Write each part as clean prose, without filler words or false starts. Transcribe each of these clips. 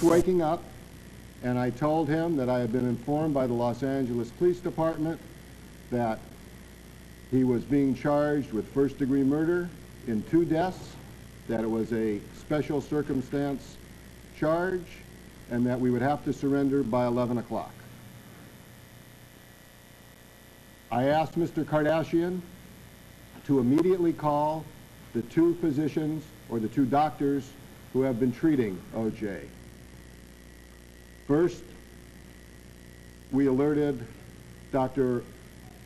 waking up, and I told him that I had been informed by the Los Angeles Police Department that he was being charged with first-degree murder in 2 deaths, that it was a special circumstance charge, and that we would have to surrender by 11 o'clock. I asked Mr. Kardashian to immediately call the 2 physicians or the 2 doctors who have been treating O.J. First, we alerted Dr.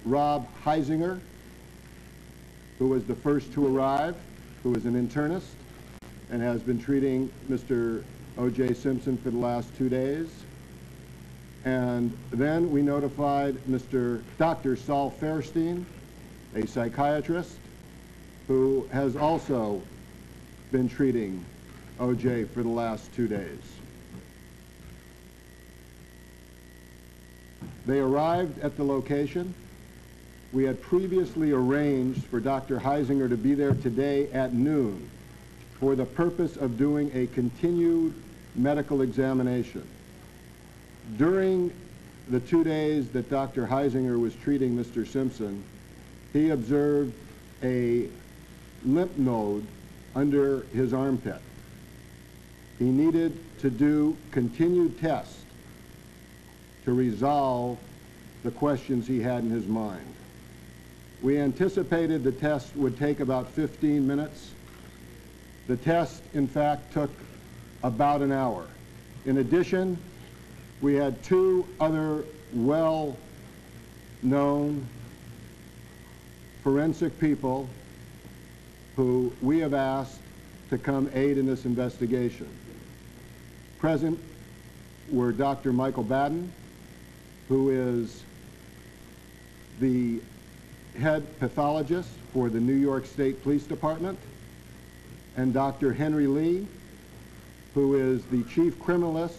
Rob Heisinger, who was the first to arrive, who is an internist and has been treating Mr. O.J. Simpson for the last 2 days. And then we notified Dr. Saul Fairstein, a psychiatrist, who has also been treating O.J. for the last 2 days. They arrived at the location. We had previously arranged for Dr. Heisinger to be there today at noon for the purpose of doing a continued medical examination. During the 2 days that Dr. Heisinger was treating Mr. Simpson, he observed a lymph node under his armpit. He needed to do continued tests to resolve the questions he had in his mind. We anticipated the test would take about 15 minutes. The test, in fact, took about an hour. In addition, we had 2 other well-known forensic people who we have asked to come aid in this investigation. Present were Dr. Michael Baden, who is the head pathologist for the New York State Police Department, and Dr. Henry Lee, who is the chief criminalist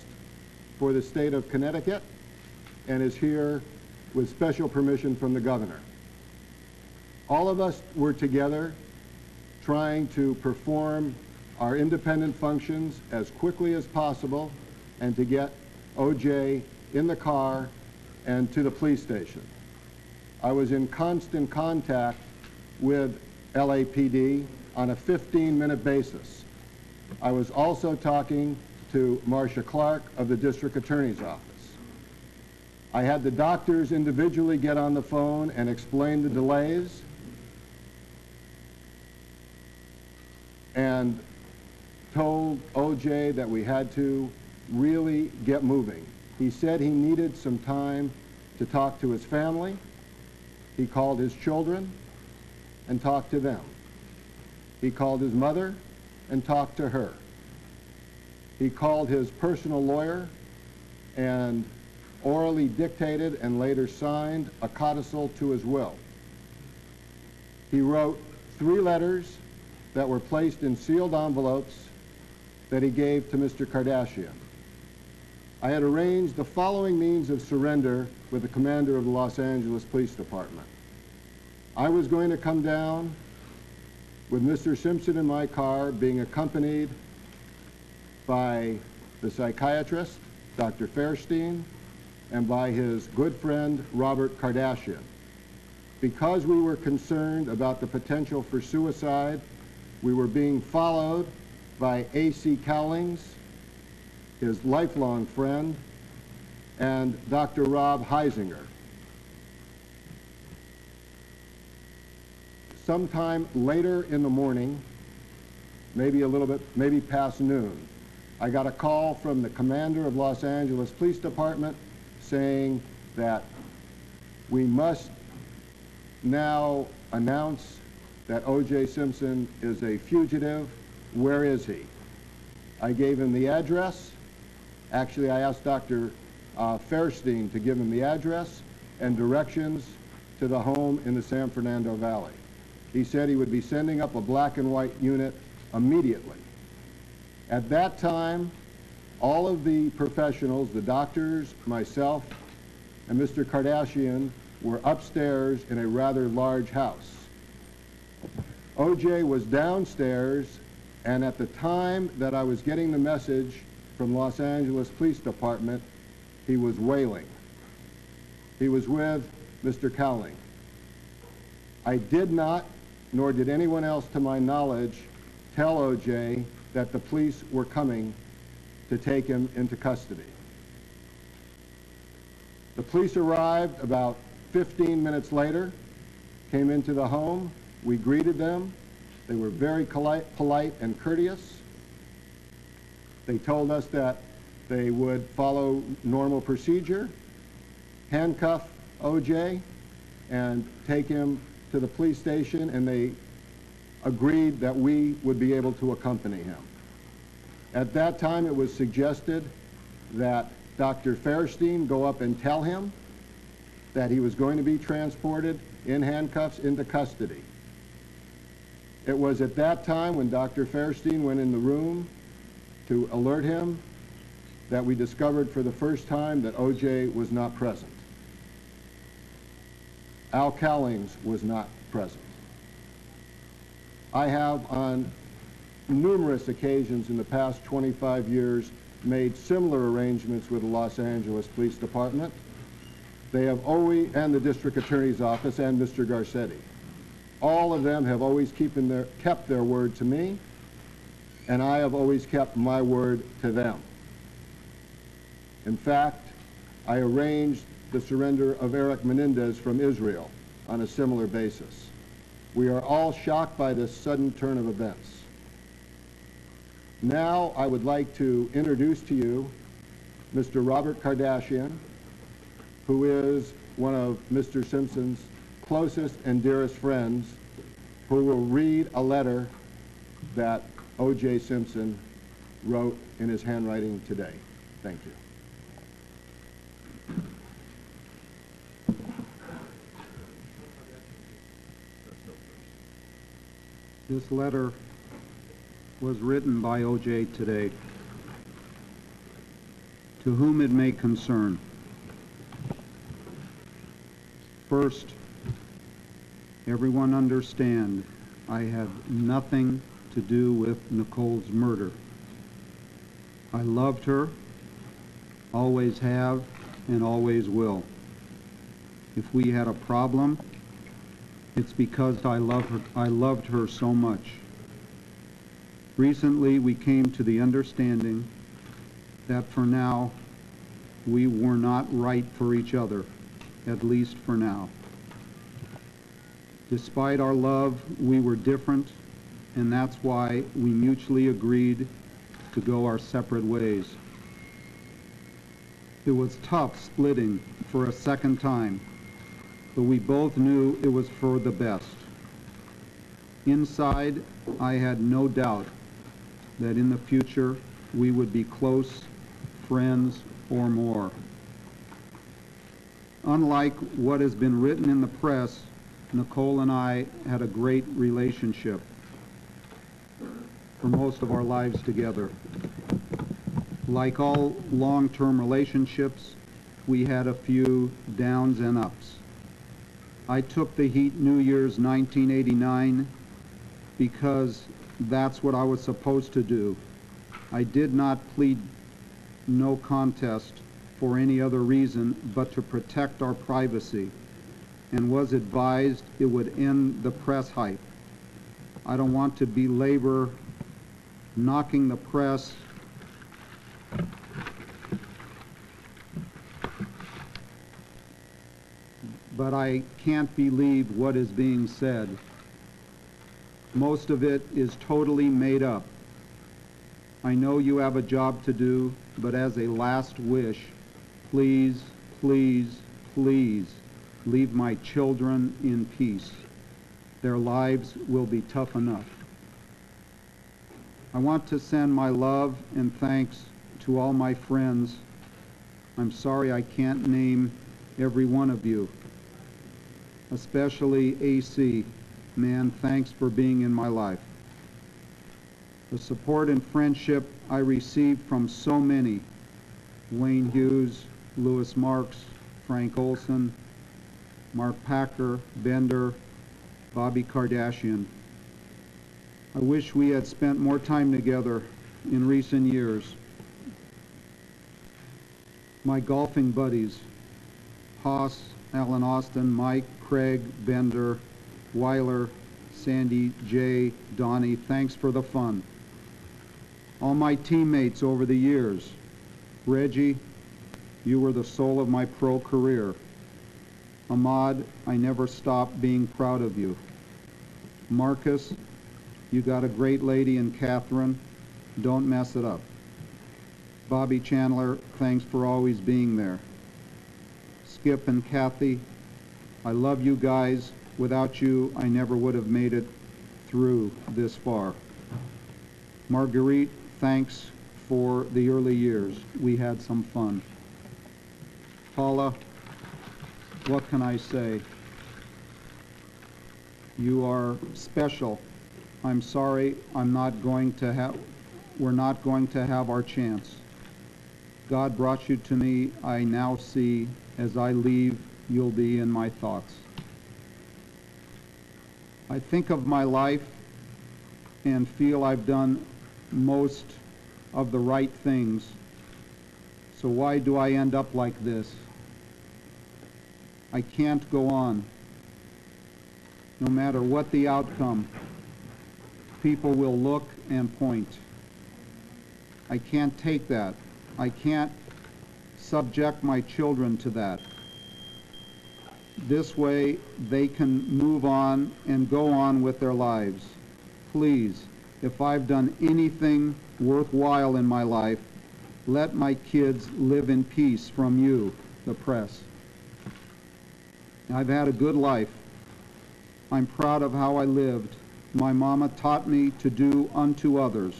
for the state of Connecticut and is here with special permission from the governor. All of us were together trying to perform our independent functions as quickly as possible and to get O.J. in the car and to the police station. I was in constant contact with LAPD on a 15-minute basis. I was also talking to Marcia Clark of the District Attorney's Office. I had the doctors individually get on the phone and explain the delays, and told O.J. that we had to really get moving. He said he needed some time to talk to his family. He called his children and talked to them. He called his mother and talked to her. He called his personal lawyer and orally dictated and later signed a codicil to his will. He wrote 3 letters that were placed in sealed envelopes that he gave to Mr. Kardashian. I had arranged the following means of surrender with the commander of the Los Angeles Police Department. I was going to come down with Mr. Simpson in my car, being accompanied by the psychiatrist, Dr. Fairstein, and by his good friend, Robert Kardashian. Because we were concerned about the potential for suicide, we were being followed by A.C. Cowlings, his lifelong friend, and Dr. Rob Heisinger. Sometime later in the morning, maybe past noon, I got a call from the commander of Los Angeles Police Department saying that we must now announce that O.J. Simpson is a fugitive. Where is he? I gave him the address. Actually, I asked Dr. Fairstein to give him the address and directions to the home in the San Fernando Valley. He said he would be sending up a black and white unit immediately. At that time, all of the professionals, the doctors, myself, and Mr. Kardashian were upstairs in a rather large house. O.J. was downstairs, and at the time that I was getting the message from Los Angeles Police Department, he was wailing. He was with Mr. Cowling. I did not, nor did anyone else to my knowledge, tell O.J. that the police were coming to take him into custody. The police arrived about 15 minutes later, came into the home. We greeted them. They were very polite and courteous. They told us that they would follow normal procedure, handcuff O.J., and take him to the police station, and they agreed that we would be able to accompany him. At that time, it was suggested that Dr. Fairstein go up and tell him that he was going to be transported in handcuffs into custody. It was at that time, when Dr. Fairstein went in the room to alert him, that we discovered for the first time that O.J. was not present. Al Cowlings was not present. I have on numerous occasions in the past 25 years made similar arrangements with the Los Angeles Police Department. They have always, and the District Attorney's Office and Mr. Garcetti. All of them have always kept their word to me, and I have always kept my word to them. In fact, I arranged the surrender of Eric Menendez from Israel on a similar basis. We are all shocked by this sudden turn of events. Now I would like to introduce to you Mr. Robert Kardashian, who is one of Mr. Simpson's closest and dearest friends, who will read a letter that O.J. Simpson wrote in his handwriting today. Thank you. This letter was written by O.J. today. To whom it may concern. First, everyone understand I have nothing to do with Nicole's murder. I loved her, always have, and always will. If we had a problem, it's because I loved her so much. Recently, we came to the understanding that for now, we were not right for each other, at least for now. Despite our love, we were different, and that's why we mutually agreed to go our separate ways. It was tough splitting for a second time, but we both knew it was for the best. Inside, I had no doubt that in the future we would be close friends or more. Unlike what has been written in the press, Nicole and I had a great relationship for most of our lives together. Like all long-term relationships, we had a few downs and ups. I took the heat New Year's 1989 because that's what I was supposed to do. I did not plead no contest for any other reason but to protect our privacy, and was advised it would end the press hype. I don't want to belabor knocking the press but I can't believe what is being said. Most of it is totally made up. I know you have a job to do, but as a last wish, please, please, please, leave my children in peace. Their lives will be tough enough. I want to send my love and thanks to all my friends. I'm sorry I can't name every one of you, especially AC. Man, thanks for being in my life. The support and friendship I received from so many, Wayne Hughes, Louis Marks, Frank Olson, Mark Packer, Bender, Bobby Kardashian. I wish we had spent more time together in recent years. my golfing buddies, Haas, Alan Austin, Mike, Craig, Bender, Weiler, Sandy, Jay, Donnie, thanks for the fun. All my teammates over the years, Reggie, you were the soul of my pro career. Ahmad, I never stopped being proud of you. Marcus, you got a great lady in Catherine. Don't mess it up. Bobby Chandler, thanks for always being there. Skip and Kathy, I love you guys. Without you, I never would have made it through this far. Marguerite, thanks for the early years. We had some fun. Paula, what can I say? You are special. I'm sorry we're not going to have our chance. God brought you to me. I now see, as I leave, you'll be in my thoughts. I think of my life and feel I've done most of the right things. So why do I end up like this? I can't go on. No matter what the outcome, people will look and point. I can't take that. I can't subject my children to that. This way they can move on and go on with their lives. Please, if I've done anything worthwhile in my life, let my kids live in peace from you, the press. I've had a good life. I'm proud of how I lived. My mama taught me to do unto others.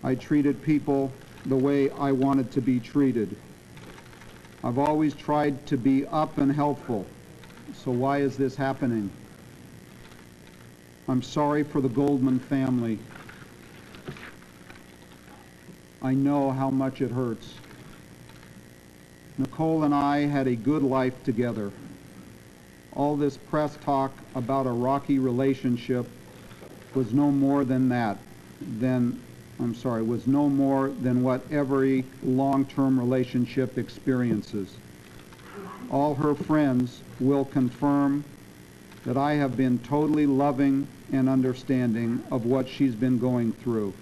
I treated people the way I wanted to be treated. I've always tried to be up and helpful. So why is this happening? I'm sorry for the Goldman family. I know how much it hurts. Nicole and I had a good life together. All this press talk about a rocky relationship was no more than was no more than what every long-term relationship experiences. All her friends will confirm that I have been totally loving and understanding of what she's been going through.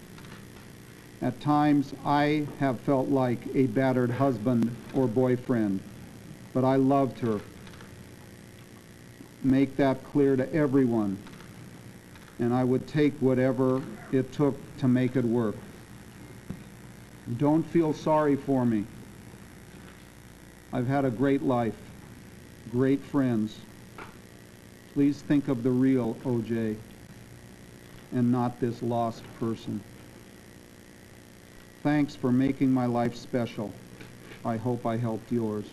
At times, I have felt like a battered husband or boyfriend, but I loved her. Make that clear to everyone, and I would take whatever it took to make it work. Don't feel sorry for me. I've had a great life, great friends. Please think of the real OJ and not this lost person. Thanks for making my life special. I hope I helped yours.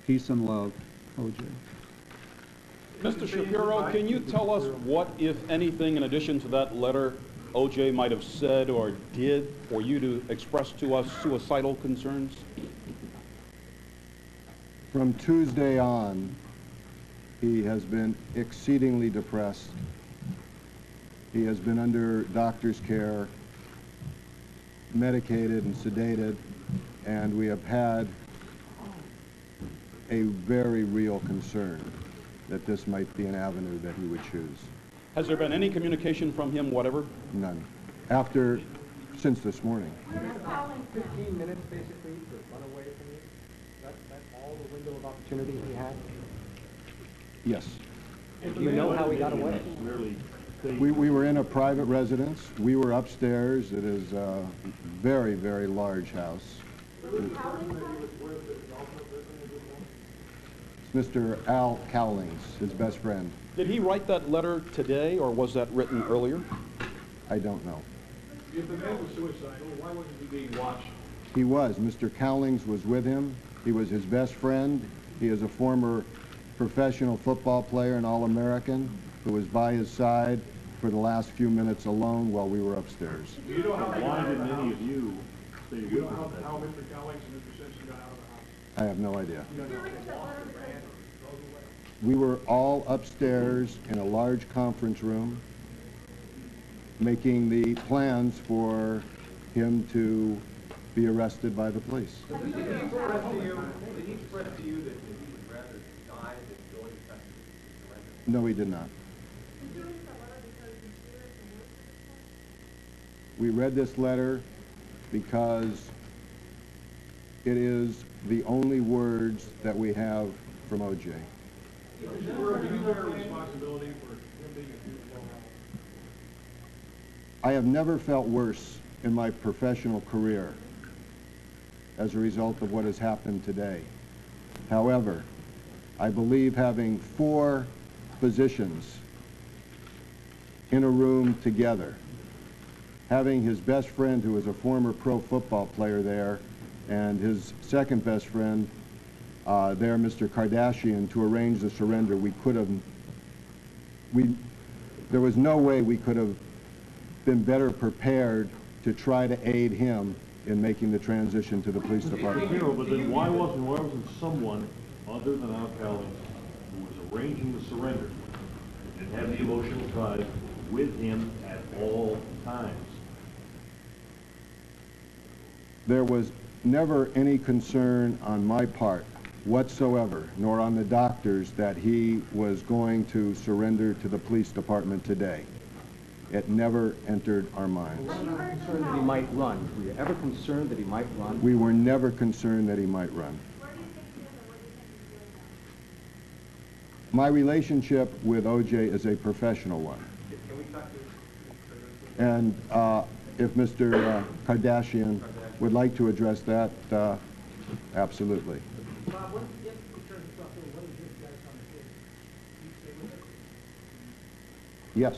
Peace and love, OJ. Mr. Shapiro, can you tell us what, if anything, in addition to that letter, OJ might have said or did for you to express to us suicidal concerns? From Tuesday on, he has been exceedingly depressed. He has been under doctor's care, medicated and sedated, and we have had a very real concern that this might be an avenue that he would choose. Has there been any communication from him, whatever? None. Since this morning. 15 minutes basically to run away from you? That's all the window of opportunity he had? Yes. Do you know how he got away? We were in a private residence. We were upstairs. It is a very, very large house. It's Mr. Al Cowlings, his best friend. Did he write that letter today, or was that written earlier? I don't know. If the man was suicidal, why wasn't he being watched? He was. Mr. Cowlings was with him. He was his best friend. He is a former professional football player and All-American who was by his side for the last few minutes alone while we were upstairs. Do you know how Why didn't any of you stay Do with you know him? how Mr. Cowlings and Mr. Simpson got out of the house? I have no idea. You don't know if they lost their van or drove away? We were all upstairs in a large conference room making the plans for him to be arrested by the police. Did he express to you that he would rather die than go into custody and surrender? No, he did not. We read this letter because it is the only words that we have from O.J. Do you bear responsibility for him being a juvenile? I have never felt worse in my professional career as a result of what has happened today. However, I believe having 4 physicians in a room together, having his best friend who is a former pro football player there, and his second best friend there, Mr. Kardashian, to arrange the surrender, there was no way we could have been better prepared to try to aid him in making the transition to the police department. Hero, but then why wasn't someone other than Al Cowlings who was arranging the surrender and had the emotional ties with him at all times? There was never any concern on my part whatsoever, nor on the doctors, that he was going to surrender to the police department today. It never entered our minds. Were you ever concerned that he might run? Were you ever concerned that he might run? We were never concerned that he might run. My relationship with O.J. is a professional one. Can we talk to And if Mr. Kardashian would like to address that, absolutely. Bob, what if he turns himself in, what is your status on the case? Do you stay with it? Yes.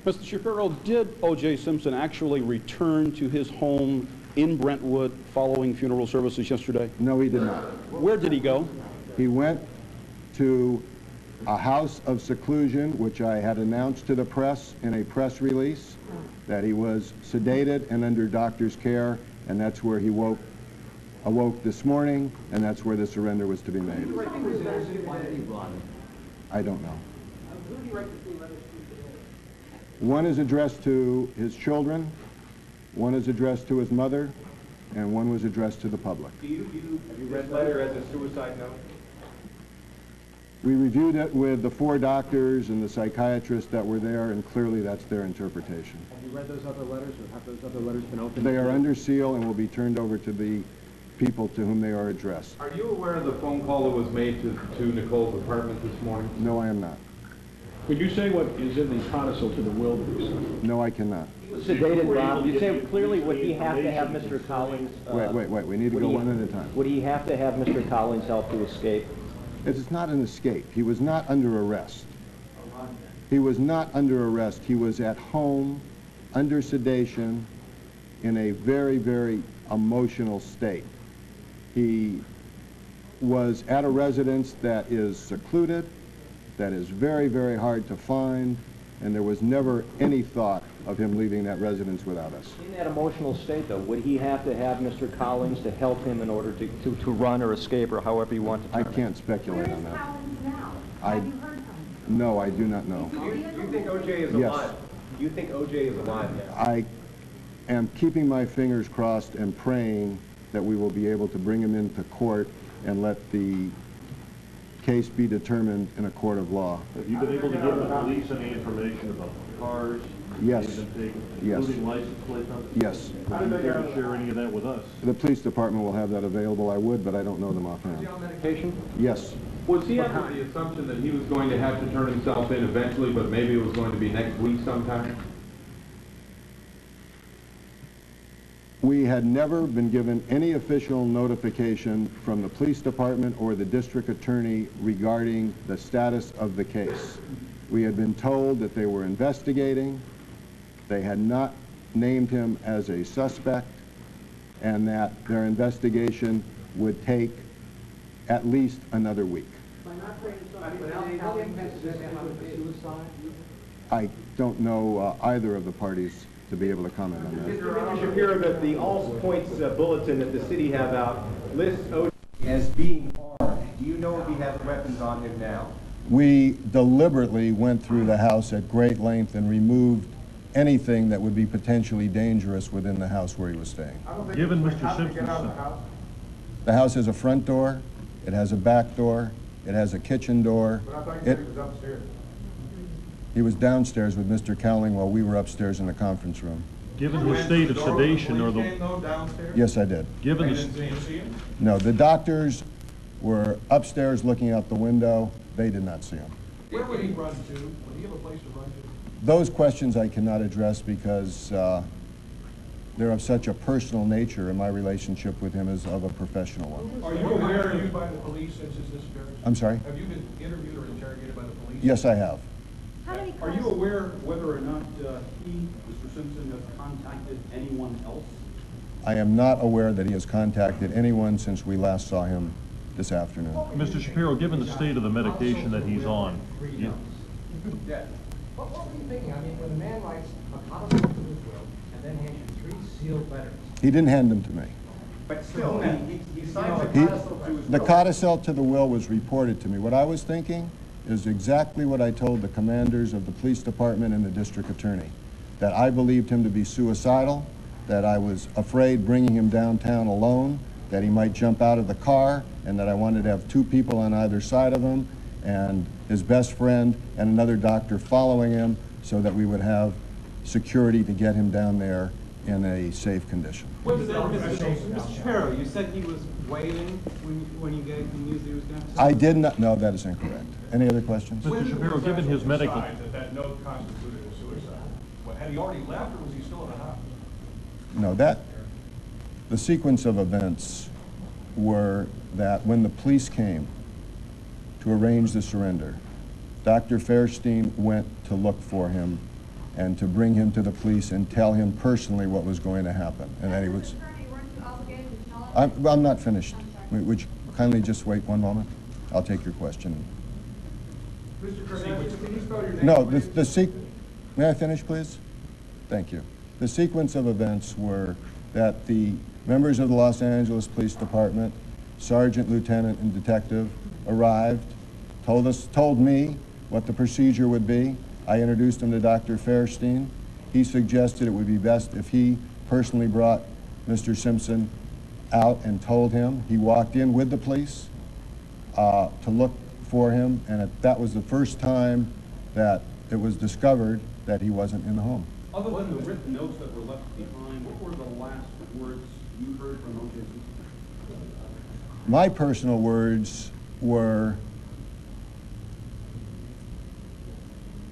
Mr. Shapiro, did O.J. Simpson actually return to his home in Brentwood following funeral services yesterday? No, he did not. Where did he go? He went to a house of seclusion, which I had announced to the press in a press release, that he was sedated and under doctor's care, and that's where he awoke this morning, and that's where the surrender was to be made. Why did he run? I don't know. Who do you write the 3 letters to today? One is addressed to his children, one is addressed to his mother, and one was addressed to the public. Have you read the letter as a suicide note? We reviewed it with the 4 doctors and the psychiatrists that were there, and clearly that's their interpretation. Have you read those other letters, or have those other letters been opened? They are under seal and will be turned over to the people to whom they are addressed. Are you aware of the phone call that was made to Nicole's apartment this morning? No, I am not. Could you say what is in the codicil to the will, please? No, I cannot. Sedated, Bob. You say clearly, would he have to have Mr. Collins? Wait, we need to go one at a time. Would he have to have Mr. Collins help to escape? It's not an escape. He was not under arrest. He was not under arrest. He was at home, under sedation, in a very, very emotional state. He was at a residence that is secluded, that is very, very hard to find, and there was never any thought of him leaving that residence without us. In that emotional state, though, would he have to have Mr. Collins to help him in order to run or escape, or however you want to I term it? can't speculate on that. Collins now? I- Have you heard from him? No, I do not know. Do you think O.J. is Yes. alive? Do you think O.J. is alive now? I am keeping my fingers crossed and praying that we will be able to bring him into court and let the case be determined in a court of law. Have you been able to give the police any information about the cars? Yes. They've been taken, Yes. including license plate numbers? Yes. Would you care to share any of that with us? The police department will have that available. I would, but I don't know them Is offhand. he on medication? Yes. Was he under the assumption that he was going to have to turn himself in eventually, but maybe it was going to be next week sometime? We had never been given any official notification from the police department or the district attorney regarding the status of the case. We had been told that they were investigating, they had not named him as a suspect, and that their investigation would take at least another week. By not bringing somebody today, what impact does this have on the suicide? I don't know either of the parties to be able to comment on that. Mr. Shapiro, that the All Points bulletin that the city have out lists O.J. as being armed. Do you know if he has weapons on him now? We deliberately went through the house at great length and removed anything that would be potentially dangerous within the house where he was staying. I don't think Given it's like, Mr. how did they get out of the Simpson's- house? The house has a front door, it has a back door, it has a kitchen door. But I thought you said It- he was upstairs. He was downstairs with Mr. Cowling while we were upstairs in the conference room. Given his state of sedation or Came the, though downstairs? Yes, I did. given They the, didn't see him? No, the doctors were upstairs looking out the window. They did not see him. Where would he run to? Would he have a place to run to? Those questions I cannot address because they're of such a personal nature, and my relationship with him is of a professional one. Are you aware interviewed by the police since his disappearance? I'm sorry? Have you been interviewed or interrogated by the police? Yes, I have. How many Are you calls? aware whether or not he, Mr. Simpson, has contacted anyone else? I am not aware that he has contacted anyone since we last saw him this afternoon. Mr. Shapiro, given the state of the medication that he's on, you- Yeah. What were you thinking? I mean, when a man writes a codicil to his will and then hands you 3 sealed letters. He didn't hand them to me. But still, he signed the He- codicil to his The will. codicil to the will was reported to me. What I was thinking is exactly what I told the commanders of the police department and the district attorney, that I believed him to be suicidal, that I was afraid bringing him downtown alone, that he might jump out of the car, and that I wanted to have 2 people on either side of him, and his best friend and another doctor following him, so that we would have security to get him down there in a safe condition. Mr. Shapiro, you said he was waiting when you gave the news that he was going to... I did not, no, that is incorrect. Any other questions? Mr. Shapiro, given his medical, Decide that note constituted a suicide. What, had he already left or was he still in the house? No, the sequence of events were that when the police came to arrange the surrender, Dr. Fairstein went to look for him and to bring him to the police and tell him personally what was going to happen. And that he was... I'm not finished. Would you kindly just wait one moment? I'll take your question. Mr. Kravitz, can you spell your name? No, please? may I finish, please? Thank you. The sequence of events were that the members of the Los Angeles Police Department, sergeant, lieutenant, and detective, arrived, told me what the procedure would be. I introduced him to Dr. Fairstein. He suggested it would be best if he personally brought Mr. Simpson out and told him. He walked in with the police to look for him, and that was the first time that it was discovered that he wasn't in the home. Other than the written notes that were left behind, what were the last words you heard from O.J. Simpson? My personal words were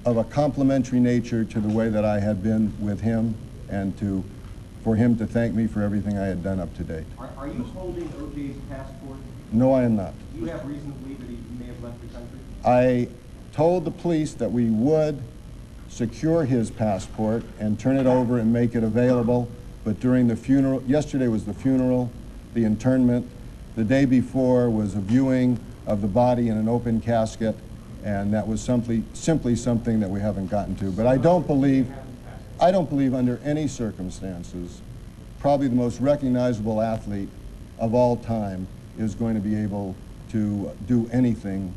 of a complimentary nature to the way that I had been with him, and for him to thank me for everything I had done up to date. Are you holding O.J.'s passport? No, I am not. Do you have reason to believe that he may have left the country? I told the police that we would secure his passport and turn it over and make it available, but during the funeral, yesterday was the funeral, the internment, the day before was a viewing of the body in an open casket, and that was simply something that we haven't gotten to. But I don't believe under any circumstances, probably the most recognizable athlete of all time is going to be able to do anything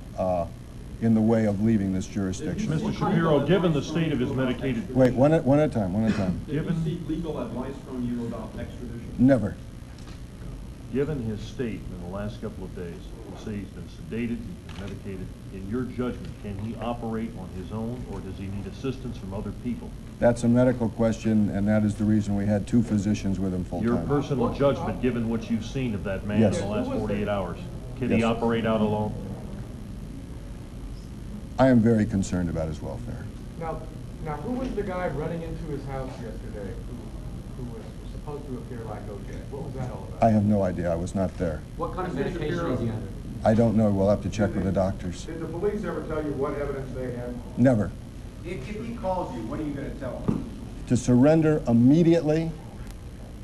in the way of leaving this jurisdiction. Mr. Shapiro, given the state of his medicated... Wait, one at a time. Did he seek legal advice from you about extradition? Never. Given his state in the last couple of days, you say he's been sedated, he's been medicated, in your judgment, can he operate on his own, or does he need assistance from other people? That's a medical question, and that is the reason we had 2 physicians with him full-time. Your personal judgment, given what you've seen of that man in Yes. the last 48 hours, can he Yes. operate out alone? I am very concerned about his welfare. Now, who was the guy running into his house yesterday who was supposed to appear like O.J.? What was that all about? I have no idea. I was not there. What kind of medication is he under? I don't know. We'll have to check with the doctors. Did the police ever tell you what evidence they had? Never. If he calls you, what are you going to tell him? To surrender immediately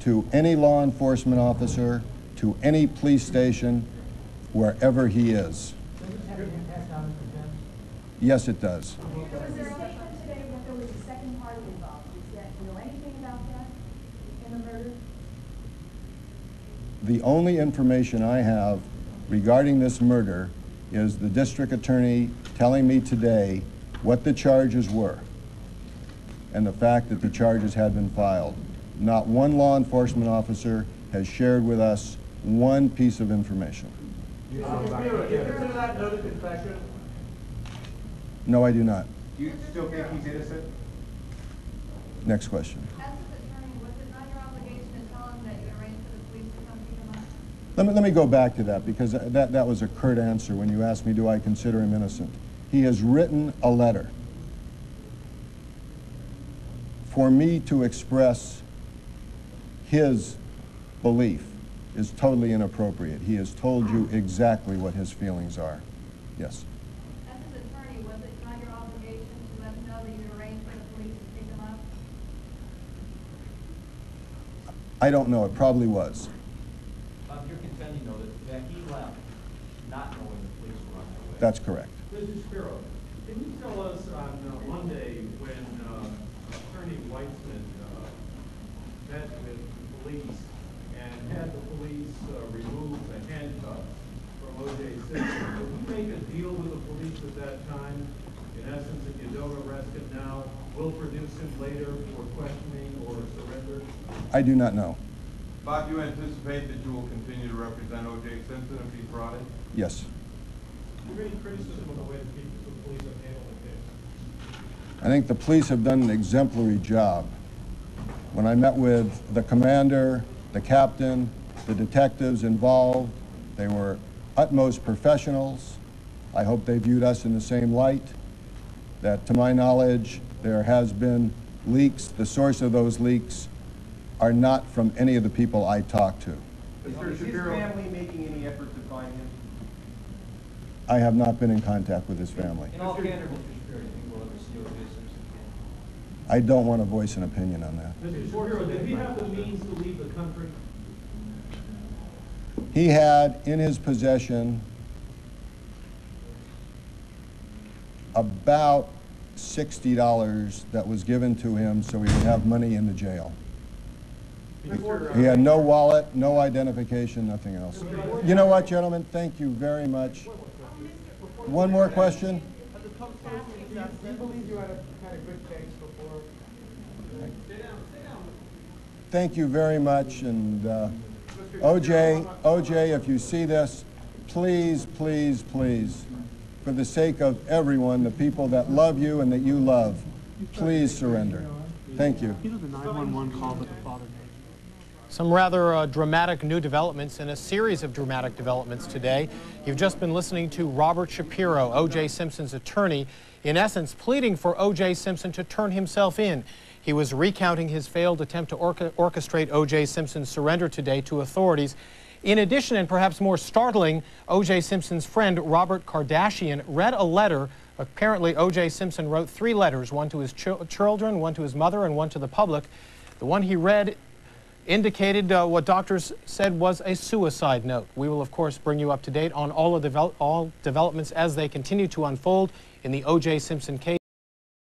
to any law enforcement officer, to any police station, wherever he is. Does it have an impact on his defense? Yes, it does. Was there a statement today that there was a second party involved? Is that, you know anything about that in the murder? The only information I have regarding this murder is the district attorney telling me today what the charges were. and the fact that the charges had been filed. Not one law enforcement officer has shared with us one piece of information. Is there to that noted confession? No, I do not. Do you still think he's innocent? Next question. As his attorney, was it not your obligation to tell him that you arranged for the police to come pick him up? Let me go back to that, because that was a curt answer when you asked me, do I consider him innocent? He has written a letter. For me to express his belief is totally inappropriate. He has told you exactly what his feelings are. Yes. As his attorney, was it not your obligation to let him know that you arranged for the police to pick him up? I don't know. It probably was. You're contending, though, that he left not knowing the police were on their way. That's correct. Mr. Shapiro, can you tell us on Monday when Attorney Weitzman met with the police and had the police remove the handcuffs from O.J. Simpson, did you make a deal with the police at that time? In essence, if you don't arrest him now, we'll produce him later for questioning or surrender? I do not know. Bob, you anticipate that you will continue to represent O.J. Simpson if he's brought in? Yes. Is there any criticism of the way the police have handled the case? I think the police have done an exemplary job. When I met with the commander, the captain, the detectives involved, they were utmost professionals. I hope they viewed us in the same light. That, to my knowledge, there has been leaks. The source of those leaks are not from any of the people I talked to. Is his family making any effort to find him? I have not been in contact with his family. In all candor, Mr. Shapiro, do you think we'll ever see O.J. Simpson again? I don't want to voice an opinion on that. Mr. Shapiro, did he have the means to leave the country? He had in his possession about $60 that was given to him so he would have money in the jail. He had no wallet, no identification, nothing else. You know what, gentlemen? Thank you very much. One more question? Do you believe you had a good case before? Thank you very much. And OJ, if you see this, please, please, please, for the sake of everyone, the people that love you and that you love, please surrender. Thank you. You know the 911 call that the father made? Some rather dramatic new developments in a series of dramatic developments today. You've just been listening to Robert Shapiro, O.J. Simpson's attorney, in essence pleading for O.J. Simpson to turn himself in. He was recounting his failed attempt to orchestrate O.J. Simpson's surrender today to authorities. In addition, and perhaps more startling, O.J. Simpson's friend Robert Kardashian read a letter. Apparently, O.J. Simpson wrote 3 letters, one to his children, one to his mother, and one to the public. The one he read indicated what doctors said was a suicide note. We will, of course, bring you up to date on all developments as they continue to unfold in the O.J. Simpson case.